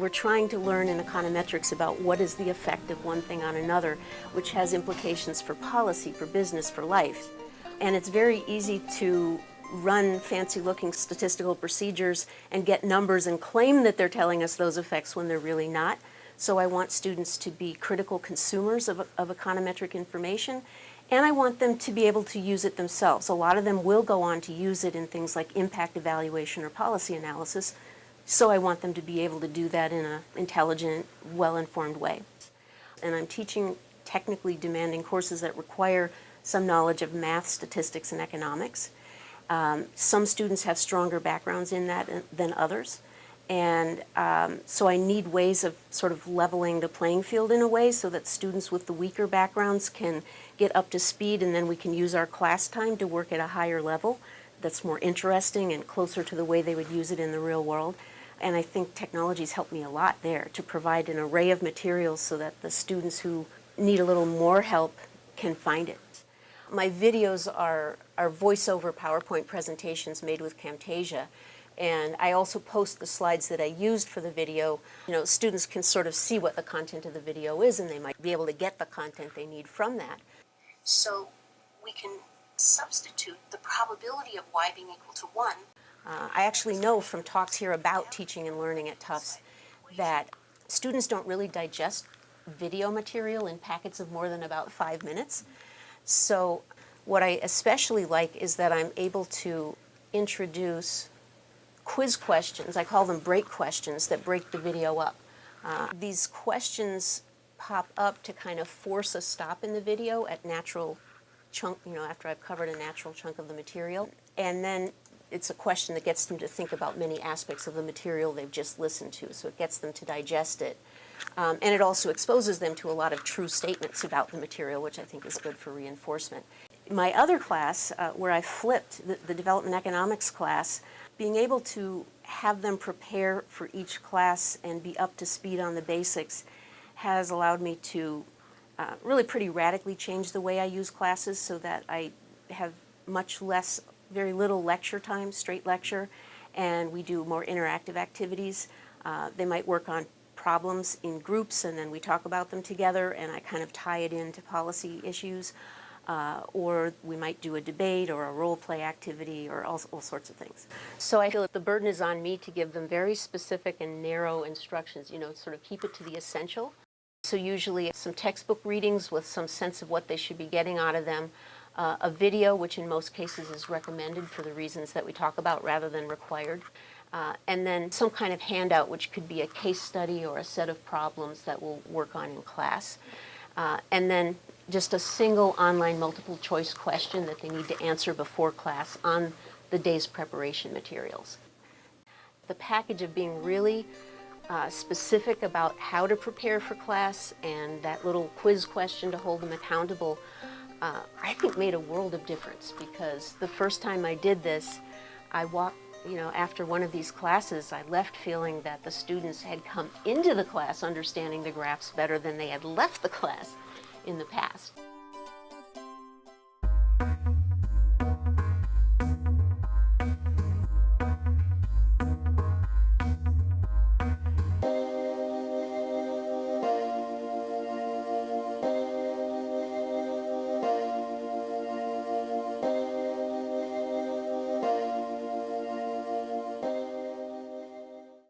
We're trying to learn in econometrics about what is the effect of one thing on another, which has implications for policy, for business, for life. And it's very easy to run fancy-looking statistical procedures and get numbers and claim that they're telling us those effects when they're really not. So I want students to be critical consumers of econometric information, and I want them to be able to use it themselves. A lot of them will go on to use it in things like impact evaluation or policy analysis, so I want them to be able to do that in an intelligent, well-informed way. And I'm teaching technically demanding courses that require some knowledge of math, statistics, and economics. Some students have stronger backgrounds in that than others. And so I need ways of sort of leveling the playing field in a way so that students with the weaker backgrounds can get up to speed, and then we can use our class time to work at a higher level that's more interesting and closer to the way they would use it in the real world. And I think technology's helped me a lot there to provide an array of materials so that the students who need a little more help can find it. My videos are voiceover PowerPoint presentations made with Camtasia. And I also post the slides that I used for the video. You know, students can sort of see what the content of the video is, and they might be able to get the content they need from that. So we can substitute the probability of y being equal to 1. I actually know from talks here about teaching and learning at Tufts that students don't really digest video material in packets of more than about 5 minutes. So what I especially like is that I'm able to introduce quiz questions. I call them break questions that break the video up. These questions pop up to kind of force a stop in the video at natural chunk, you know, after I've covered a natural chunk of the material. And then it's a question that gets them to think about many aspects of the material they've just listened to, so it gets them to digest it. And it also exposes them to a lot of true statements about the material, which I think is good for reinforcement. My other class, where I flipped the development economics class, being able to have them prepare for each class and be up to speed on the basics has allowed me to really pretty radically change the way I use classes so that I have very little lecture time, straight lecture, and we do more interactive activities. They might work on problems in groups and then we talk about them together and I kind of tie it into policy issues. Or we might do a debate or a role play activity or all sorts of things. So I feel that the burden is on me to give them very specific and narrow instructions, you know, sort of keep it to the essential. So usually some textbook readings with some sense of what they should be getting out of them, a video, which in most cases is recommended for the reasons that we talk about rather than required, and then some kind of handout, which could be a case study or a set of problems that we'll work on in class. And then just a single online multiple choice question that they need to answer before class on the day's preparation materials. The package of being really specific about how to prepare for class and that little quiz question to hold them accountable, I think made a world of difference, because the first time I did this, after one of these classes, I left feeling that the students had come into the class understanding the graphs better than they had left the class in the past.